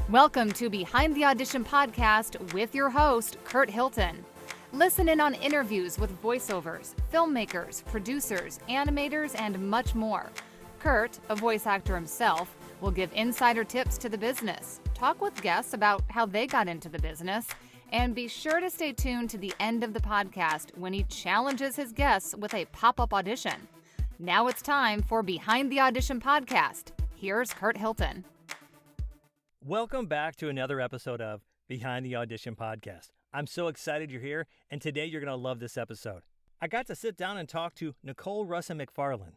Welcome to Behind the Audition podcast with your host, Curt Hilton. Listen in on interviews with voiceovers, filmmakers, producers, animators, and much more. Curt, a voice actor himself, will give insider tips to the business, talk with guests about how they got into the business, and be sure to stay tuned to the end of the podcast when he challenges his guests with a pop-up audition. Now it's time for Behind the Audition podcast. Here's Curt Hilton. Welcome back to another episode of Behind the Audition podcast. I'm so excited you're here, and today you're going to love this episode. I got to sit down and talk to Nicole Russin-McFarland.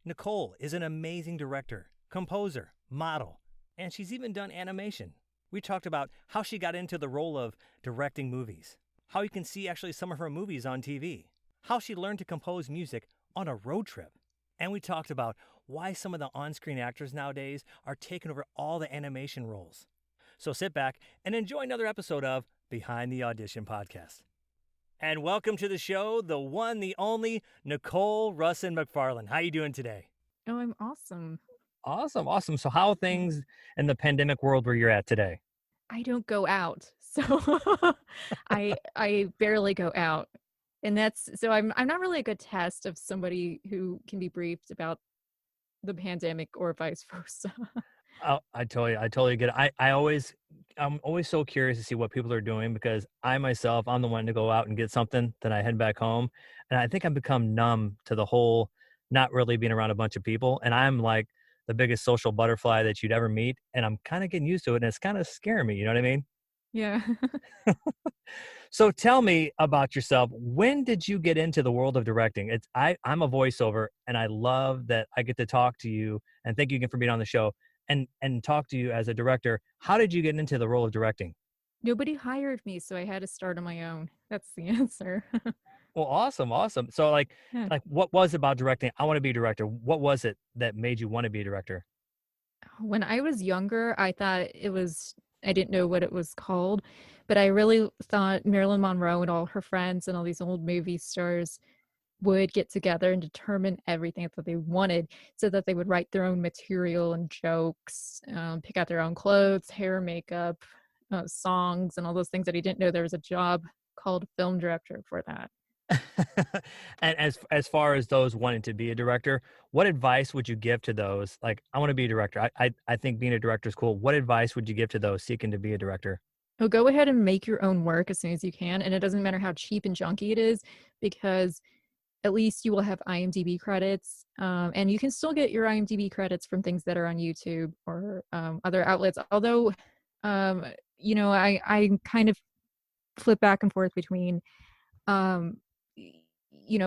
Nicole is an amazing director, composer, model, and she's even done animation. We talked about how she got into the role of directing movies, how you can see actually some of her movies on TV, how she learned to compose music on a road trip, and we talked about why some of the on-screen actors nowadays are taking over all the animation roles. So sit back and enjoy another episode of Behind the Audition podcast. And welcome to the show, the one, the only, Nicole Russin-McFarland. How you doing today? Oh, I'm awesome. Awesome. So how are things in the pandemic world where you're at today? I don't go out. So I barely go out. And that's so I'm not really a good test of somebody who can be briefed about the pandemic or vice versa. Oh, I totally get it. I'm always so curious to see what people are doing because I'm the one to go out and get something, then I head back home. And I think I've become numb to the whole not really being around a bunch of people. And I'm like the biggest social butterfly that you'd ever meet. And I'm kind of getting used to it. And it's kind of scaring me. You know what I mean? Yeah. So tell me about yourself. When did you get into the world of directing? I'm a voiceover, and I love that I get to talk to you. And thank you again for being on the show and talk to you as a director. How did you get into the role of directing? Nobody hired me, so I had to start on my own. That's the answer. Well, awesome. So Yeah. what was it about directing? I want to be a director. What was it that made you want to be a director? When I was younger, I didn't know what it was called, but I really thought Marilyn Monroe and all her friends and all these old movie stars would get together and determine everything that they wanted so that they would write their own material and jokes, pick out their own clothes, hair, makeup, songs, and all those things that I didn't know there was a job called film director for that. And as far as those wanting to be a director, what advice would you give to those? Like, I want to be a director. I think being a director is cool. What advice would you give to those seeking to be a director? Oh, go ahead and make your own work as soon as you can. And it doesn't matter how cheap and junky it is, because at least you will have IMDb credits. And you can still get your IMDb credits from things that are on YouTube or other outlets. Although, I kind of flip back and forth between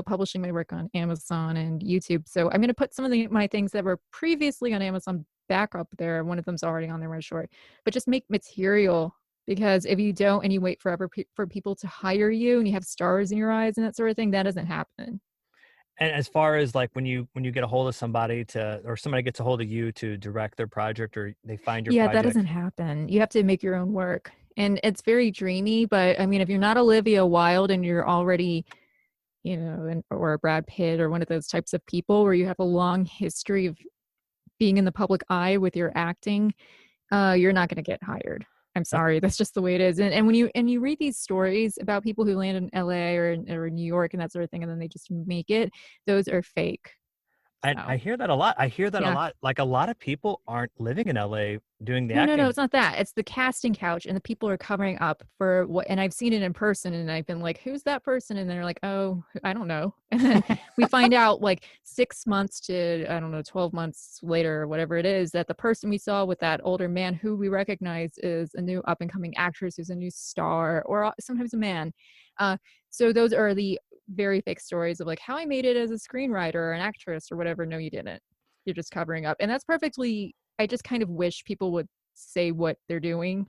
publishing my work on Amazon and YouTube. So I'm going to put some of my things that were previously on Amazon back up there. One of them's already on there, one short. But just make material, because if you don't and you wait forever for people to hire you and you have stars in your eyes and that sort of thing, that doesn't happen. And as far as like when you get a hold of somebody or somebody gets a hold of you to direct their project, or they find your project. That doesn't happen. You have to make your own work. And it's very dreamy, but I mean, if you're not Olivia Wilde and you're already or a Brad Pitt or one of those types of people where you have a long history of being in the public eye with your acting, you're not going to get hired. I'm sorry. That's just the way it is. And when you read these stories about people who land in LA or New York and that sort of thing, and then they just make it, those are fake. So. I hear that a lot. A lot. Like, a lot of people aren't living in LA doing the acting. No, it's not that. It's the casting couch, and the people are covering up for what. And I've seen it in person, and I've been like, "Who's that person?" And they're like, "Oh, I don't know." And then we find out like 6 months to 12 months later, or whatever it is, that the person we saw with that older man who we recognize is a new up and coming actress who's a new star, or sometimes a man. So those are the very fake stories of like how I made it as a screenwriter or an actress or whatever. No, you didn't. You're just covering up. And that's perfectly, I just kind of wish people would say what they're doing,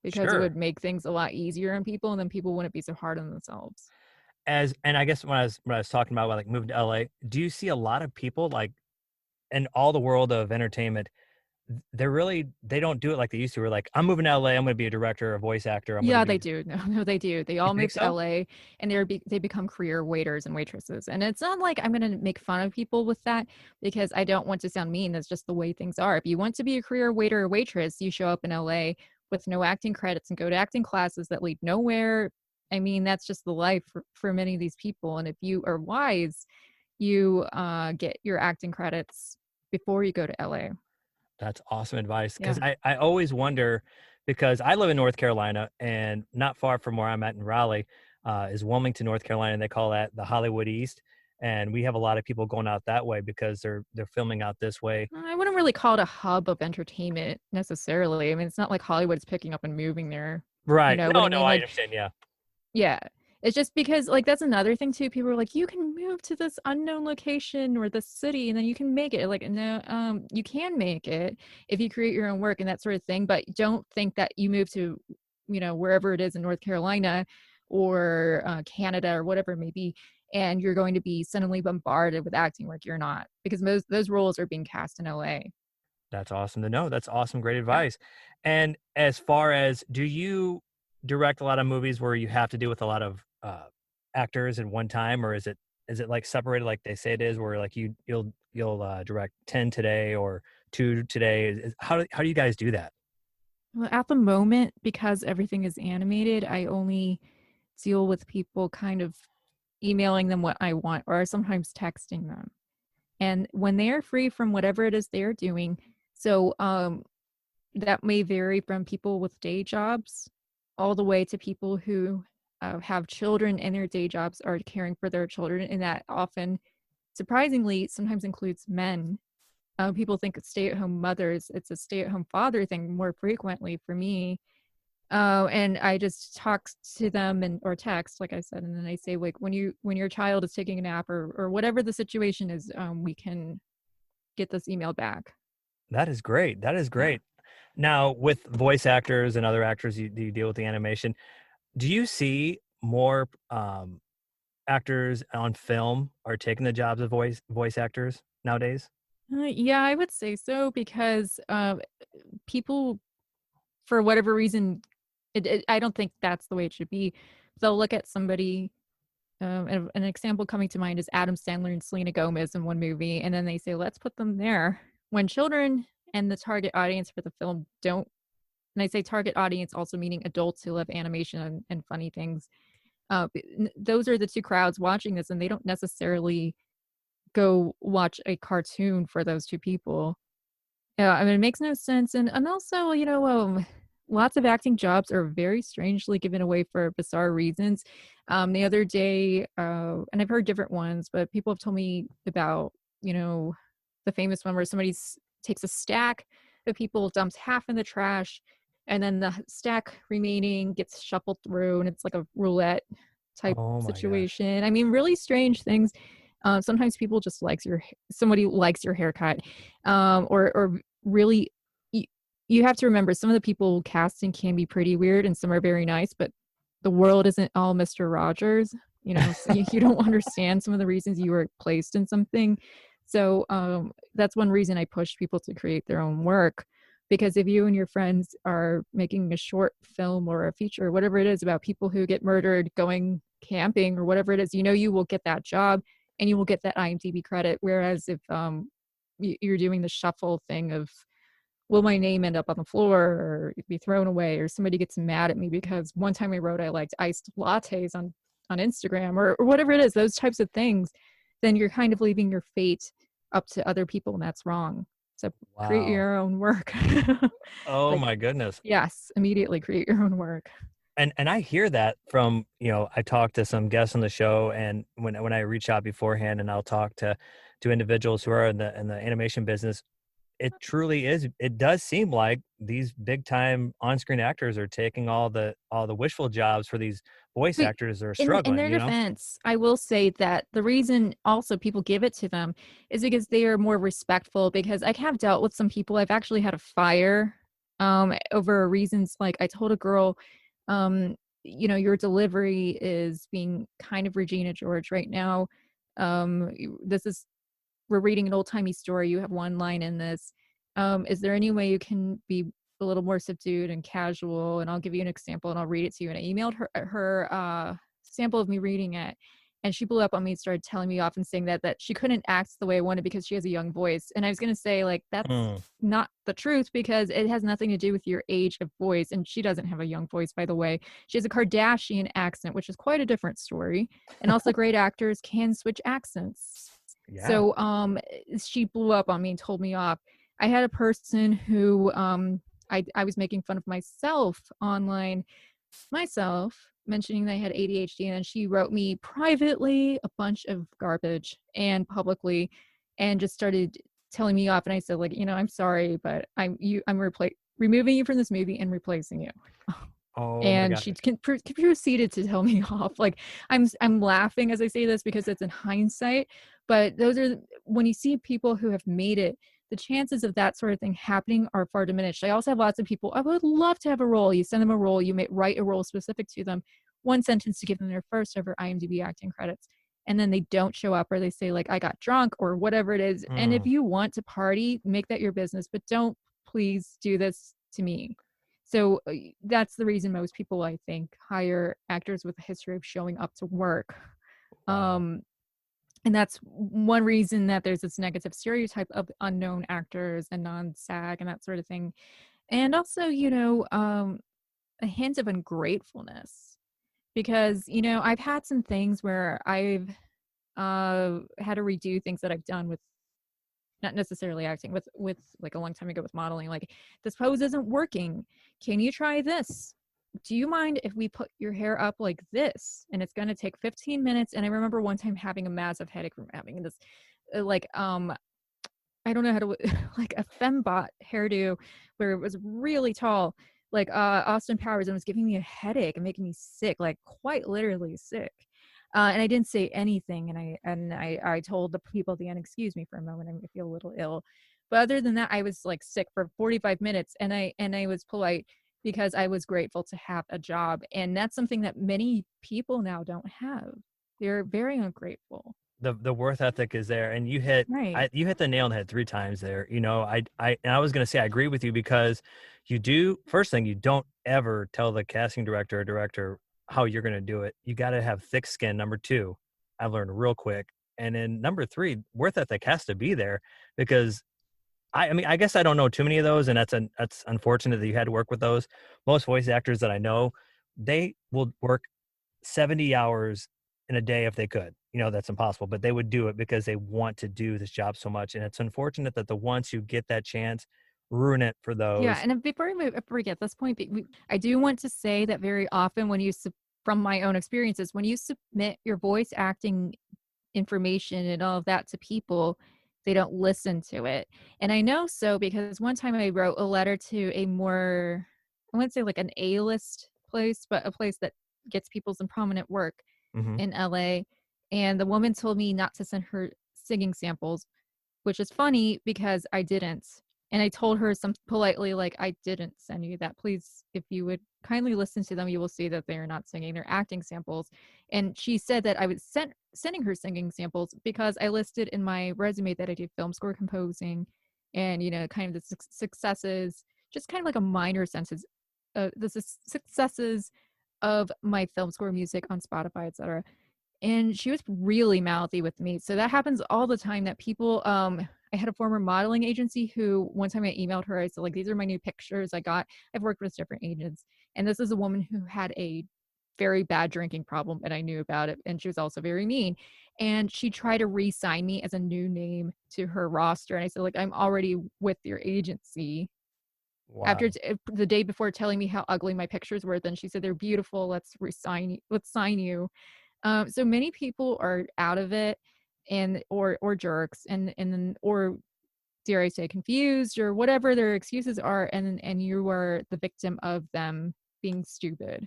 because It would make things a lot easier on people, and then people wouldn't be so hard on themselves. And I guess when I was talking about like moving to LA, do you see a lot of people like in all the world of entertainment, they don't do it like they used to. We're like, I'm moving to LA. I'm going to be a director, a voice actor. They do. No, they do. They all move to LA, and they become career waiters and waitresses. And it's not like I'm going to make fun of people with that, because I don't want to sound mean. That's just the way things are. If you want to be a career waiter or waitress, you show up in LA with no acting credits and go to acting classes that lead nowhere. I mean, that's just the life for many of these people. And if you are wise, you get your acting credits before you go to LA. That's awesome advice. Because Yeah. I always wonder, because I live in North Carolina, and not far from where I'm at in Raleigh is Wilmington, North Carolina. And they call that the Hollywood East. And we have a lot of people going out that way because they're filming out this way. I wouldn't really call it a hub of entertainment necessarily. I mean, it's not like Hollywood's picking up and moving there. You Right. know what No, I no, mean? I Like, understand. Yeah. yeah. It's just because, like, that's another thing too. People are like, you can move to this unknown location or this city and then you can make it. Like, no, you can make it if you create your own work and that sort of thing. But don't think that you move to, wherever it is in North Carolina or Canada or whatever it may be, and you're going to be suddenly bombarded with acting work. You're not, because those roles are being cast in LA. That's awesome to know. That's awesome. Great Yeah. advice. And as far as, do you direct a lot of movies where you have to do with a lot of actors at one time, or is it like separated like they say it is, where like you'll direct 10 today or 2 today? How do you guys do that? Well, at the moment, because everything is animated, I only deal with people kind of emailing them what I want or sometimes texting them. And when they are free from whatever it is they are doing, so that may vary from people with day jobs all the way to people who have children and their day jobs are caring for their children. And that often, surprisingly, sometimes includes men. People think it's stay-at-home mothers. It's a stay-at-home father thing more frequently for me. And I just talk to them or text, like I said, and then I say, like, when your child is taking a nap or whatever the situation is, we can get this email back. That is great. That is Yeah. great. Now, with voice actors and other actors, you deal with the animation. Do you see more actors on film are taking the jobs of voice actors nowadays? Yeah, I would say so because people, for whatever reason, I don't think that's the way it should be. They'll look at somebody. An example coming to mind is Adam Sandler and Selena Gomez in one movie, and then they say, let's put them there. When children and the target audience for the film don't, and I say target audience also meaning adults who love animation and funny things, those are the two crowds watching this, and they don't necessarily go watch a cartoon for those two people. Yeah, I mean, it makes no sense. And also, lots of acting jobs are very strangely given away for bizarre reasons. The other day, and I've heard different ones, but people have told me about, the famous one where somebody takes a stack of people, dumps half in the trash, and then the stack remaining gets shuffled through, and it's like a roulette type Oh my gosh. situation. I mean, really strange things. Sometimes people just somebody likes your haircut, or really, you have to remember some of the people casting can be pretty weird and some are very nice, but the world isn't all Mr. Rogers, so you don't understand some of the reasons you were placed in something. So that's one reason I push people to create their own work, because if you and your friends are making a short film or a feature, whatever it is, about people who get murdered going camping or whatever it is, you will get that job and you will get that IMDb credit. Whereas if you're doing the shuffle thing of, will my name end up on the floor or be thrown away, or somebody gets mad at me because one time I wrote I liked iced lattes on Instagram or whatever it is, those types of things, then you're kind of leaving your fate up to other people, and that's wrong. So create Wow. your own work. Oh Like, my goodness. yes, immediately create your own work. And I hear that from, I talk to some guests on the show, and when I reach out beforehand and I'll talk to individuals who are in the animation business, it truly is. It does seem like these big time on-screen actors are taking all the wishful jobs for these voice But actors that are in struggling, their defense, I will say that the reason also people give it to them is because they are more respectful. Because I have dealt with some people, I've actually had a fire over reasons like, I told a girl, your delivery is being kind of Regina George right now. This is, we're reading an old-timey story. You have one line in this. Is there any way you can be a little more subdued and casual? And I'll give you an example and I'll read it to you. And I emailed her sample of me reading it. and she blew up on me and started telling me off and saying that she couldn't act the way I wanted because she has a young voice. And I was going to say, like, that's not the truth, because it has nothing to do with your age of voice. And she doesn't have a young voice, by the way. She has a Kardashian accent, which is quite a different story. And also great actors can switch accents. Yeah. So she blew up on me and told me off. I had a person who I was making fun of myself online, mentioning that I had ADHD, and she wrote me privately a bunch of garbage and publicly, and just started telling me off. And I said, like, I'm sorry, but I'm removing you from this movie and replacing you. Oh, and she proceeded to tell me off. Like, I'm laughing as I say this because it's in hindsight, but those are, when you see people who have made it, the chances of that sort of thing happening are far diminished. I also have lots of people, I would love to have a role. You send them a role, you may write a role specific to them, one sentence to give them their first ever IMDb acting credits, and then they don't show up, or they say, like, I got drunk or whatever it is. And if you want to party, make that your business, but don't please do this to me. So that's the reason most people, I think, hire actors with a history of showing up to work. Wow. And that's one reason that there's this negative stereotype of unknown actors and non-SAG and that sort of thing. And also, a hint of ungratefulness, because, I've had some things where I've had to redo things that I've done with, not necessarily acting, with like a long time ago with modeling. Like, this pose isn't working. Can you try this? Do you mind if we put your hair up like this? And it's going to take 15 minutes. And I remember one time having a massive headache from having this, I don't know how to, like, a fembot hairdo where it was really tall, like Austin Powers, and was giving me a headache and making me sick, like quite literally sick. And I didn't say anything. And I told the people at the end, excuse me for a moment, I feel a little ill. But other than that, I was like sick for 45 minutes, and I was polite because I was grateful to have a job. And that's something that many people now don't have. They're very ungrateful. The worth ethic is there, and you hit the nail on the head 3 times there. I was going to say I agree with you, because first thing, you don't ever tell the casting director or director how you're going to do it. You got to have thick skin. Number 2, I've learned real quick. And then number 3, worth ethic has to be there, because I guess I don't know too many of those, and that's unfortunate that you had to work with those. Most voice actors that I know, they will work 70 hours in a day if they could. That's impossible, but they would do it because they want to do this job so much. And it's unfortunate that the ones who get that chance ruin it for those. Yeah, and before we get this point, I do want to say that very often from my own experiences, when you submit your voice acting information and all of that to people, they don't listen to it. And I know so because one time I wrote a letter to a more, I wouldn't say like an A-list place, but a place that gets people some prominent work in LA. And the woman told me not to send her singing samples, which is funny because I didn't. And I told her politely, like, I didn't send you that. Please, if you would kindly listen to them, you will see that they are not singing, they're acting samples. And she said that I was sending her singing samples because I listed in my resume that I do film score composing and, kind of the successes, just kind of like a minor senses, successes of my film score music on Spotify, etc. And she was really mouthy with me. So that happens all the time, that people, I had a former modeling agency who one time I emailed her, I said, like, these are my new pictures I got. I've worked with different agents. And this is a woman who had a very bad drinking problem, and I knew about it. And she was also very mean. And she tried to re-sign me as a new name to her roster. And I said, like, I'm already with your agency. Wow. After the day before telling me how ugly my pictures were, then she said, they're beautiful. Let's sign you. So many people are out of it, and or jerks, and then, or dare I say, confused, or whatever their excuses are, and you are the victim of them being stupid.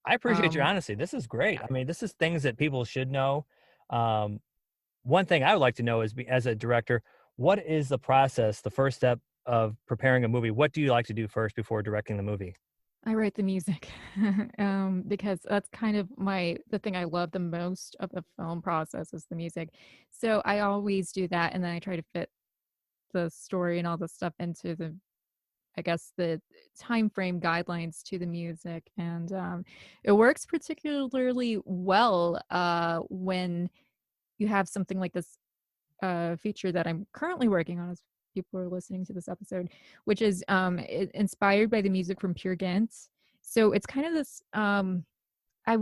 I appreciate your honesty. This is great. I mean, this is things that people should know. One thing I would like to know is, as a director, what is the process, the first step of preparing a movie? What do you like to do first before directing the movie? I write the music because that's kind of the thing I love the most of the film process is the music. So I always do that, and then I try to fit the story and all the stuff into I guess the time frame guidelines to the music, and it works particularly well when you have something like this feature that I'm currently working on as people are listening to this episode, which is inspired by the music from Peer Gynt. So it's kind of this I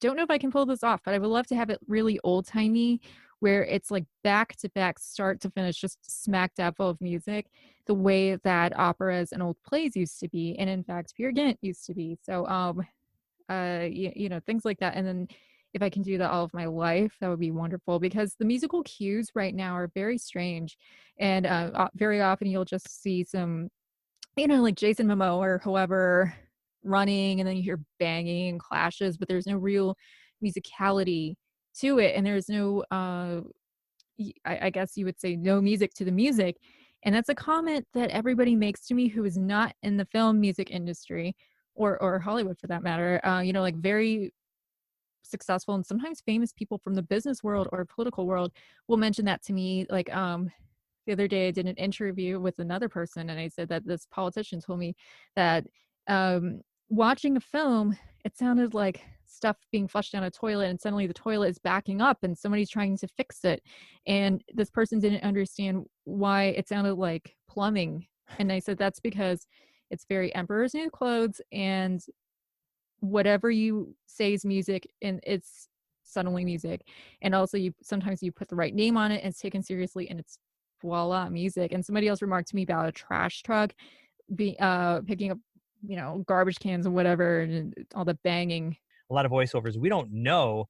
don't know if I can pull this off, but I would love to have it really old-timey, where it's like back to back, start to finish, just smack dab full of music, the way that operas and old plays used to be, and in fact, Peer Gynt used to be. So, things like that. And then if I can do that all of my life, that would be wonderful, because the musical cues right now are very strange, and very often you'll just see some, like Jason Momoa or whoever running, and then you hear banging and clashes, but there's no real musicality to it, and there's no I guess you would say no music to the music. And that's a comment that everybody makes to me who is not in the film music industry or Hollywood for that matter. Like very successful and sometimes famous people from the business world or political world will mention that to me. Like the other day I did an interview with another person, and I said that this politician told me that watching a film, it sounded like stuff being flushed down a toilet, and suddenly the toilet is backing up and somebody's trying to fix it. And this person didn't understand why it sounded like plumbing. And I said, that's because it's very Emperor's New Clothes, and whatever you say is music, and it's suddenly music. And also sometimes you put the right name on it and it's taken seriously, and it's voila, music. And somebody else remarked to me about a trash truck picking up garbage cans and whatever, and all the banging. A lot of voiceovers, we don't know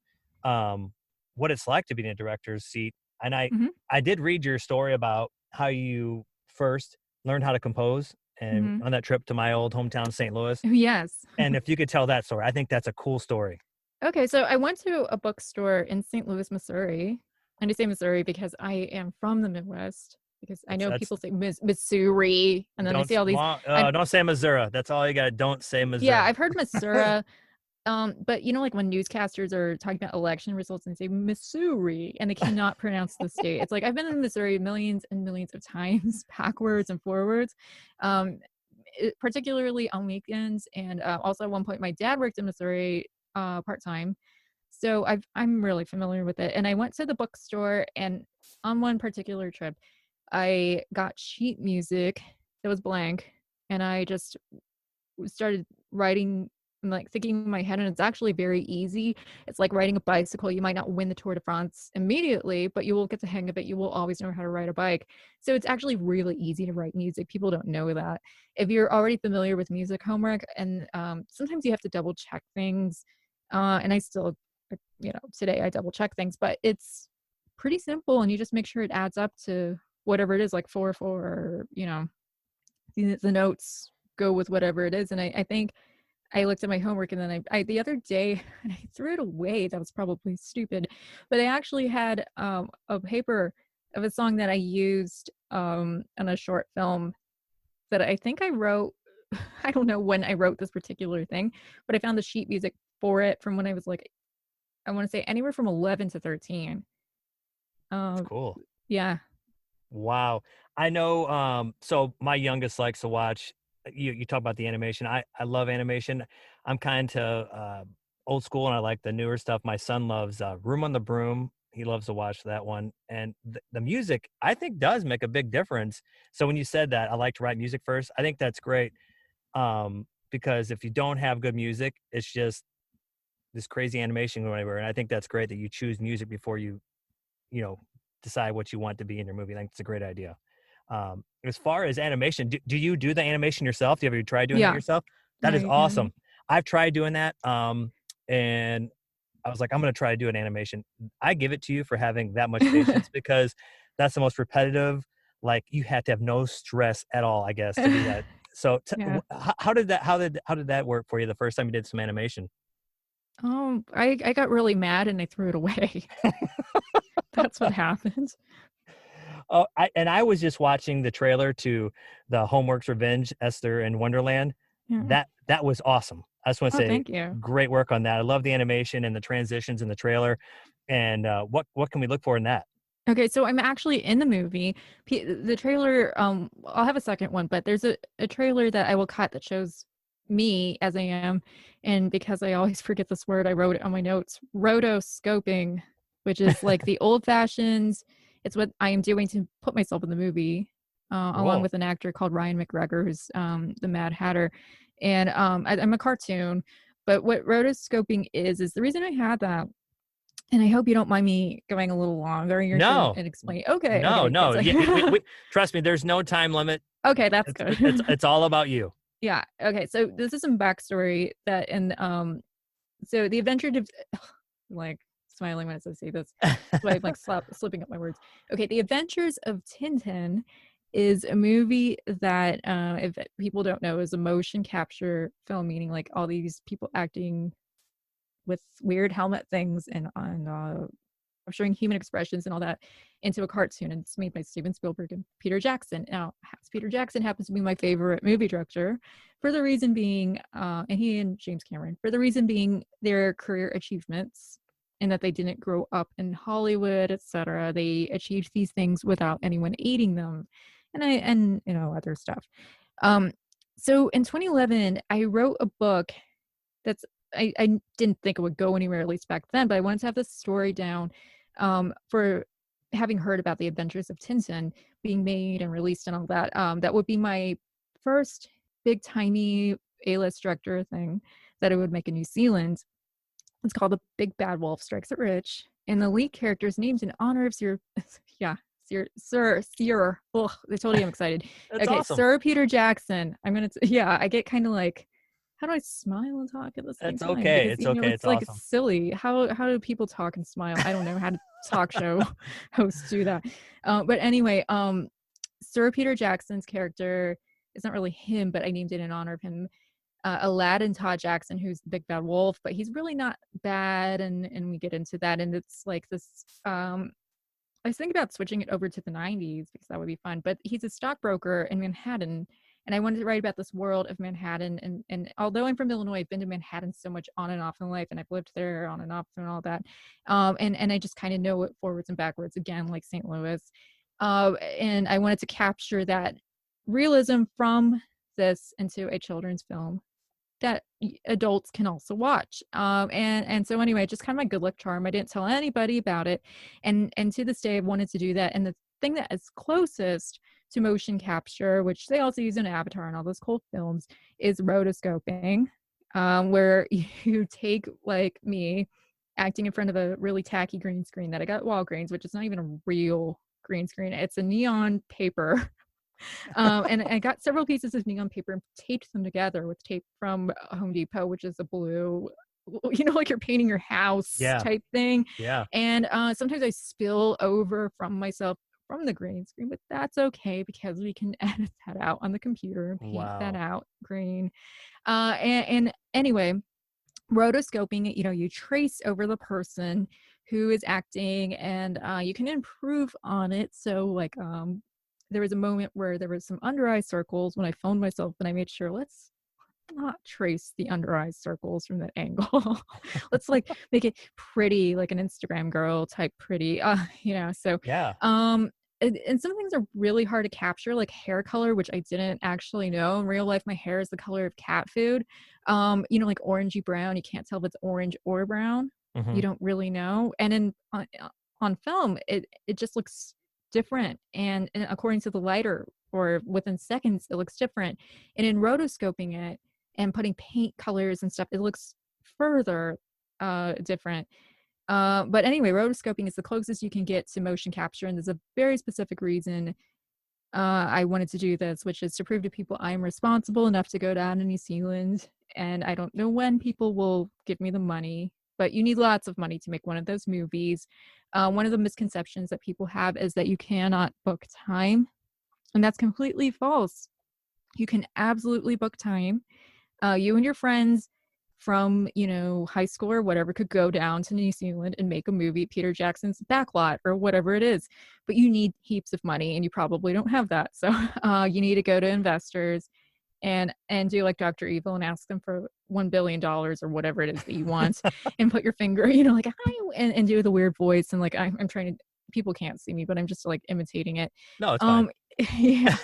what it's like to be in a director's seat. And I did read your story about how you first learned how to compose, and on that trip to my old hometown, St. Louis. Yes. And if you could tell that story, I think that's a cool story. Okay, so I went to a bookstore in St. Louis, Missouri. And I say Missouri because I am from the Midwest. Because I know people say Missouri, and then I see all these. Don't say Missouri. That's all you got. Don't say Missouri. Yeah, I've heard Missouri. But like when newscasters are talking about election results and they say Missouri, and they cannot pronounce the state. It's like, I've been in Missouri millions and millions of times, backwards and forwards, particularly on weekends. And also at one point, my dad worked in Missouri part-time. So I'm really familiar with it. And I went to the bookstore, and on one particular trip, I got sheet music that was blank, and I just started writing, like thinking in my head, and it's actually very easy. It's like riding a bicycle. You might not win the Tour de France immediately, but you will get the hang of it. You will always know how to ride a bike. So it's actually really easy to write music. People don't know that. If you're already familiar with music homework, and sometimes you have to double check things, and I still, today I double check things, but it's pretty simple, and you just make sure it adds up to whatever it is, like 4/4, or the notes go with whatever it is. And I think I looked at my homework, and then I the other day, and I threw it away. That was probably stupid, but I actually had a paper of a song that I used in a short film that I think I wrote. I don't know when I wrote this particular thing, but I found the sheet music for it from when I was like, I want to say anywhere from 11 to 13. That's cool. Yeah. Wow. I know. So my youngest likes to watch, you talk about the animation. I love animation. I'm kind of old school, and I like the newer stuff. My son loves Room on the Broom. He loves to watch that one. And the music, I think, does make a big difference. So when you said that, I like to write music first, I think that's great. Because if you don't have good music, it's just this crazy animation going everywhere. And I think that's great that you choose music before you decide what you want to be in your movie. I think it's a great idea. As far as animation, do you do the animation yourself? Do you ever try doing that yourself? That is awesome. I've tried doing that. And I was like, I'm going to try to do an animation. I give it to you for having that much patience, because that's the most repetitive, like you had to have no stress at all, I guess, to do that. So how did that work for you the first time you did some animation? I got really mad and I threw it away. That's what happened. Oh, I was just watching the trailer to the Homework's Revenge, Esther in Wonderland. Yeah. That was awesome. I just want to say, thank you. Great work on that. I love the animation and the transitions in the trailer. And what can we look for in that? Okay, so I'm actually in the movie. The trailer, I'll have a second one, but there's a trailer that I will cut that shows me as I am. And because I always forget this word, I wrote it on my notes, rotoscoping, which is like the old fashions. It's what I am doing to put myself in the movie, along Whoa. with an actor called Ryan McGregor, who's the Mad Hatter. And I'm a cartoon, but what rotoscoping is the reason I had that, and I hope you don't mind me going a little longer here to No, and explain. Okay, no, okay, no. good. Yeah, we trust me. There's no time limit. Okay, that's It's good. it's all about you. Yeah. Okay. So this is some backstory that, and so the adventure of, like smiling when I say this, so I'm like slipping up my words. Okay, The Adventures of Tintin is a movie that, if people don't know, is a motion capture film, meaning like all these people acting with weird helmet things and on showing human expressions and all that into a cartoon, and it's made by Steven Spielberg and Peter Jackson. Now, Peter Jackson happens to be my favorite movie director for the reason being, and he and James Cameron, for the reason being their career achievements, and that they didn't grow up in Hollywood, etc. They achieved these things without anyone aiding them, and other stuff. So in 2011, I wrote a book that's I didn't think it would go anywhere, at least back then, but I wanted to have this story down, for having heard about the Adventures of Tintin being made and released and all that. That would be my first big timey A-list director thing that I would make in New Zealand. It's called The Big Bad Wolf Strikes It Rich, and the lead character is named in honor of Sir, yeah, Sir. Oh, I told you I'm excited. That's Okay, awesome. Sir Peter Jackson. Yeah, I get kind of like, how do I smile and talk at the same It's time? okay. Because It's okay. it's It's like awesome. silly. How do people talk and smile? I don't know how to talk show hosts do that. But anyway, Sir Peter Jackson's character is not really him, but I named it in honor of him. Aladdin Todd Jackson, who's the big bad wolf, but he's really not bad, and we get into that, and it's like this. I was thinking about switching it over to the 90s because that would be fun. But he's a stockbroker in Manhattan, and I wanted to write about this world of Manhattan. And although I'm from Illinois, I've been to Manhattan so much on and off in life, and I've lived there on and off and all that. And I just kind of know it forwards and backwards, again, like St. Louis. And I wanted to capture that realism from this into a children's film that adults can also watch. And so anyway, just kind of my good luck charm. I didn't tell anybody about it. And to this day, I've wanted to do that. And the thing that is closest to motion capture, which they also use in Avatar and all those cool films, is rotoscoping, where you take like me acting in front of a really tacky green screen that I got at Walgreens, which is not even a real green screen. It's a neon paper. And I got several pieces of neon paper and taped them together with tape from Home Depot, which is a blue, like you're painting your house Yeah. type thing. Yeah. And sometimes I spill over from myself from the green screen, but that's okay because we can edit that out on the computer and paint that out green. And anyway, rotoscoping, you trace over the person who is acting, and you can improve on it. So like, there was a moment where there was some under eye circles when I phoned myself, and I made sure, let's not trace the under eye circles from that angle. Let's like make it pretty, like an Instagram girl type pretty, so Yeah. and some things are really hard to capture, like hair color, which I didn't actually know. In real life, my hair is the color of cat food. Like orangey brown. You can't tell if it's orange or brown. Mm-hmm. You don't really know. And on film, it just looks different. And according to the lighter, or within seconds, it looks different. And in rotoscoping it and putting paint colors and stuff, it looks further different. But anyway, rotoscoping is the closest you can get to motion capture, and there's a very specific reason I wanted to do this, which is to prove to people I am responsible enough to go down to New Zealand. And I don't know when people will give me the money, but you need lots of money to make one of those movies. One of the misconceptions that people have is that you cannot book time, and that's completely false. You can absolutely book time. You and your friends from, high school or whatever could go down to New Zealand and make a movie, Peter Jackson's Backlot or whatever it is. But you need heaps of money, and you probably don't have that. So you need to go to investors and do like Dr. Evil and ask them for $1 billion or whatever it is that you want, and put your finger, like, hi, and do the weird voice, and like, I'm trying to people can't see me, but I'm just like imitating it. No, it's fine. Yeah.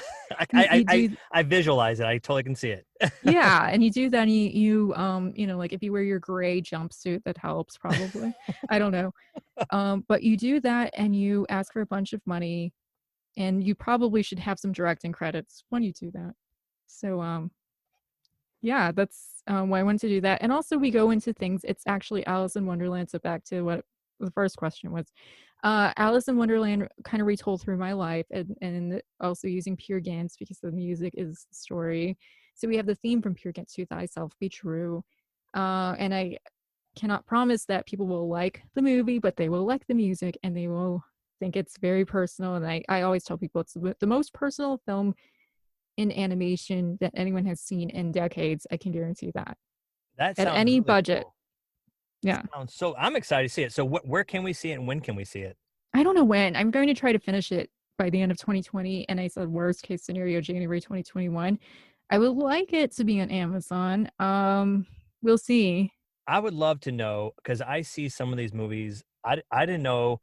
I visualize it. I totally can see it. Yeah, and you do that, and you know, like if you wear your gray jumpsuit, that helps probably. I don't know. But you do that and you ask for a bunch of money, and you probably should have some directing credits when you do that. So yeah, that's why I wanted to do that. And also we go into things, it's actually Alice in Wonderland, so back to what the first question was. Alice in Wonderland kind of retold through my life, and also using Peer Gynt because the music is the story. So we have the theme from Peer Gynt, To Thyself Be True. And I cannot promise that people will like the movie, but they will like the music and they will think it's very personal. And I always tell people it's the most personal film in animation that anyone has seen in decades. I can guarantee that. That At sounds any really budget. cool. Yeah. So I'm excited to see it. So where can we see it and when can we see it? I don't know when. I'm going to try to finish it by the end of 2020. And I said worst case scenario, January 2021. I would like it to be on Amazon. We'll see. I would love to know, because I see some of these movies. I didn't know.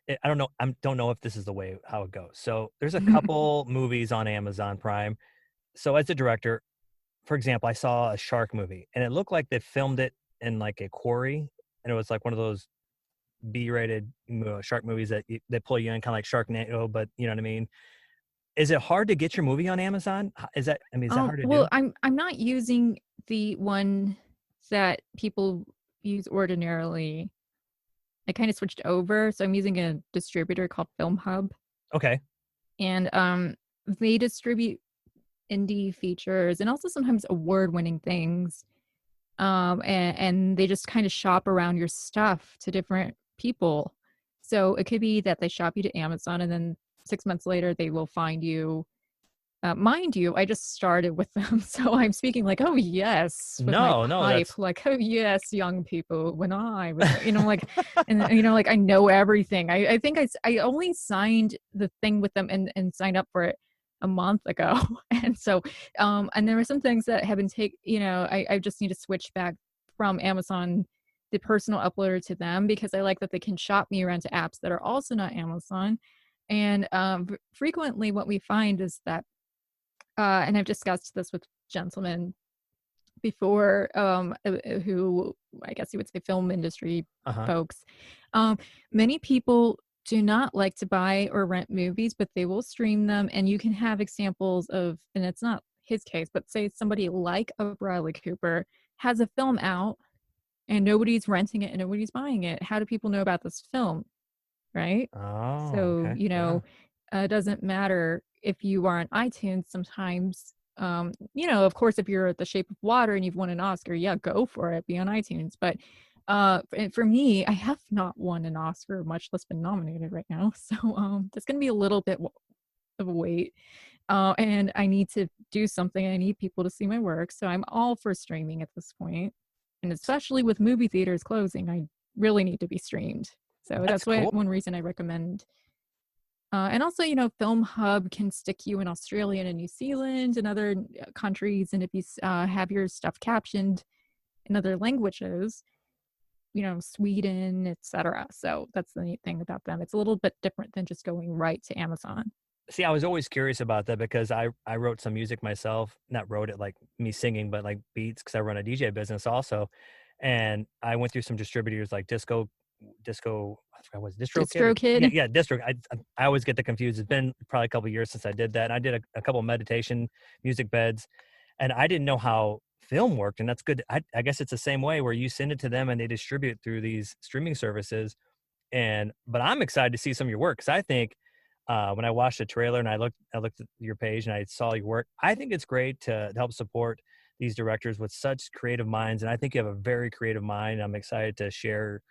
I don't know. I don't know if this is the way how it goes. So there's a couple movies on Amazon Prime. So as a director, for example, I saw a shark movie and it looked like they filmed it in like a quarry, and it was like one of those B-rated shark movies that they pull you in, kind of like Sharknado, but you know what I mean? Is it hard to get your movie on Amazon? Is that hard to Well, do? I'm not using the one that people use ordinarily. I kind of switched over, so I'm using a distributor called Film Hub, Okay. and they distribute indie features and also sometimes award-winning things. And they just kind of shop around your stuff to different people. So it could be that they shop you to Amazon, and then 6 months later they will find you. Mind you, I just started with them, so I'm speaking like, oh yes, with my No, pipe, that's like, oh yes, young people. When I was, you know, like, and you know, like I know everything. I think I only signed the thing with them and signed up for it a month ago, and so and there are some things that have been you know, I just need to switch back from Amazon, the personal uploader, to them, because I like that they can shop me around to apps that are also not Amazon. And frequently what we find is that and I've discussed this with gentlemen before, who I guess you would say film industry folks. Many people do not like to buy or rent movies, but they will stream them. And you can have examples of, and it's not his case, but say somebody like a Bradley Cooper has a film out and nobody's renting it and nobody's buying it. How do people know about this film? Right? Oh, So, okay. you know, it doesn't matter if you are on iTunes sometimes. You know, of course, if you're The Shape of Water and you've won an Oscar, yeah, go for it, be on iTunes. But for me, I have not won an Oscar, much less been nominated right now. So that's going to be a little bit of a wait. And I need to do something. I need people to see my work. So I'm all for streaming at this point. And especially with movie theaters closing, I really need to be streamed. So that's why cool. one reason I recommend. And also, you know, Film Hub can stick you in Australia and New Zealand and other countries. And if you have your stuff captioned in other languages, you know, Sweden, etc. So that's the neat thing about them. It's a little bit different than just going right to Amazon. See, I was always curious about that because I wrote some music myself, not wrote it like me singing, but like beats, because I run a DJ business also. And I went through some distributors like Disco, I forgot what was DistroKid. Yeah, Distro. I always get the confused. It's been probably a couple of years since I did that. And I did a couple of meditation music beds, and I didn't know how film worked. And that's good. I guess it's the same way where you send it to them and they distribute through these streaming services. But I'm excited to see some of your work, because I think when I watched the trailer and I looked at your page and I saw your work, I think it's great to help support these directors with such creative minds. And I think you have a very creative mind. I'm excited to share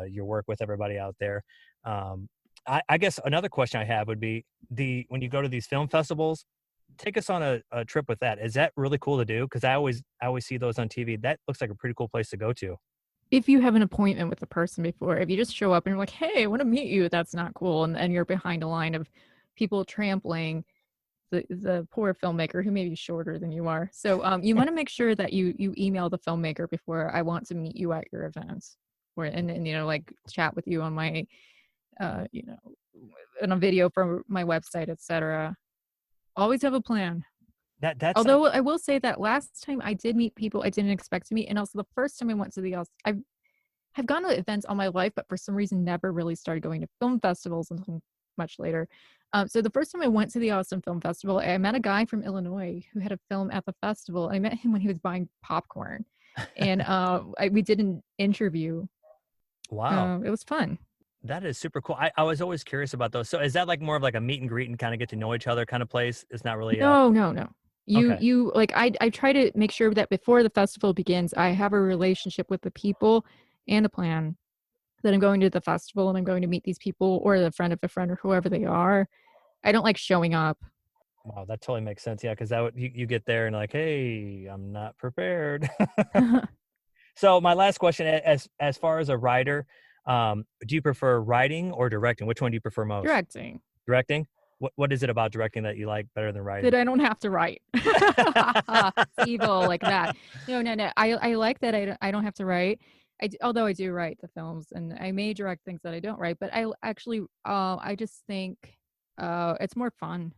your work with everybody out there. I guess another question I have would be when you go to these film festivals, take us on a trip with that. Is that really cool to do? Because I always see those on TV. That looks like a pretty cool place to go to. If you have an appointment with the person before, if you just show up and you're like, hey, I want to meet you, that's not cool. And you're behind a line of people trampling the poor filmmaker who may be shorter than you are. So you want to make sure that you email the filmmaker before, I want to meet you at your event, and you know, like chat with you on my you know, in a video for my website, etc. Always have a plan. That's Although I will say that last time I did meet people I didn't expect to meet, and also the first time I went to I've gone to events all my life, but for some reason never really started going to film festivals until much later. So the first time I went to the Austin Film Festival, I met a guy from Illinois who had a film at the festival. I met him when he was buying popcorn, and we did an interview. wow. It was fun. That is super cool. I was always curious about those. So is that like more of like a meet and greet and kind of get to know each other kind of place? It's not really No. Okay. You like I try to make sure that before the festival begins, I have a relationship with the people and a plan that I'm going to the festival and I'm going to meet these people or the friend of a friend or whoever they are. I don't like showing up. Wow, that totally makes sense. Yeah, because that would you get there and like, hey, I'm not prepared. So my last question, as far as a writer, do you prefer writing or directing? Which one do you prefer most? Directing. Directing? What is it about directing that you like better than writing? That I don't have to write. It's evil like that. No. I like that I don't have to write. Although I do write the films and I may direct things that I don't write, but I actually I just think it's more fun.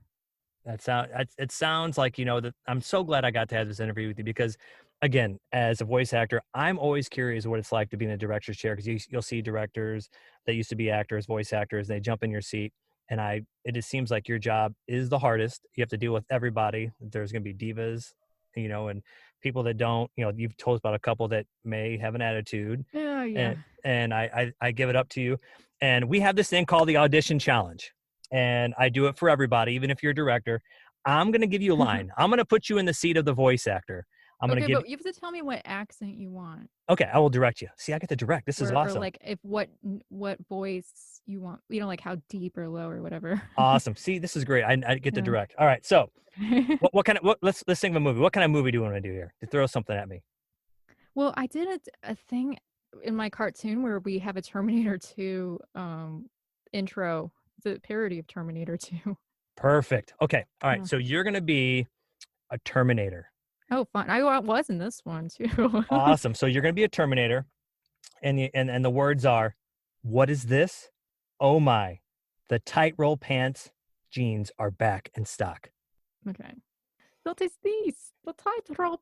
It sounds like, you know, that I'm so glad I got to have this interview with you because, again, as a voice actor, I'm always curious what it's like to be in a director's chair because you'll see directors that used to be actors, voice actors, they jump in your seat. And it just seems like your job is the hardest. You have to deal with everybody. There's going to be divas, you know, and people that don't, you know, you've told us about a couple that may have an attitude. Yeah. And I give it up to you. And we have this thing called the audition challenge. And I do it for everybody, even if you're a director. I'm going to give you a line. I'm going to put you in the seat of the voice actor. But you have to tell me what accent you want. Okay, I will direct you. See, I get to direct. This is awesome. Or like if what voice you want, you know, like how deep or low or whatever. Awesome. See, this is great. I get to direct. All right. So let's think of a movie. What kind of movie do you want to do here? To throw something at me. Well, I did a thing in my cartoon where we have a Terminator 2 intro. It's a parody of Terminator 2. Perfect. Okay. All right. So you're going to be a Terminator. Oh, fun. I was in this one too. Awesome. So you're going to be a Terminator. And the words are, what is this? Oh my, the tight roll pants jeans are back in stock. Okay. What is this? The tight, the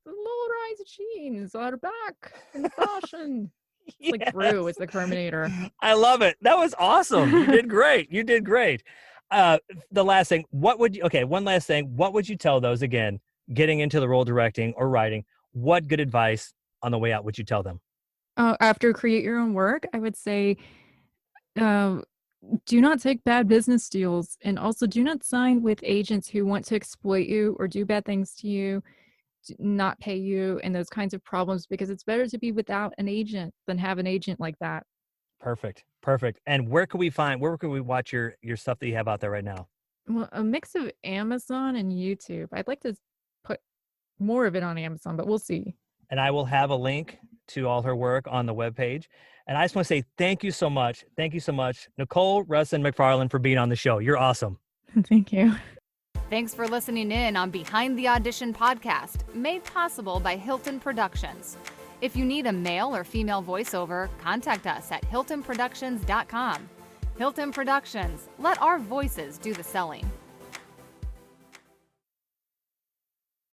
low-rise jeans are back in fashion. It's like Gru is the Terminator. I love it. That was awesome. You did great. You did great. The last thing, one last thing. What would you tell those, again, getting into the role directing or writing? What good advice on the way out would you tell them? After create your own work, I would say, do not take bad business deals, and also do not sign with agents who want to exploit you or do bad things to you, not pay you, and those kinds of problems, because it's better to be without an agent than have an agent like that. Perfect. And where can we watch your stuff that you have out there right now? Well, a mix of Amazon and YouTube. I'd like to put more of it on Amazon, but we'll see. And I will have a link to all her work on the webpage. And I just want to say thank you so much. Thank you so much, Nicole Russin-McFarland, for being on the show. You're awesome. Thank you. Thanks for listening in on Behind the Audition podcast, made possible by Hilton Productions. If you need a male or female voiceover, contact us at hiltonproductions.com. Hilton Productions, let our voices do the selling.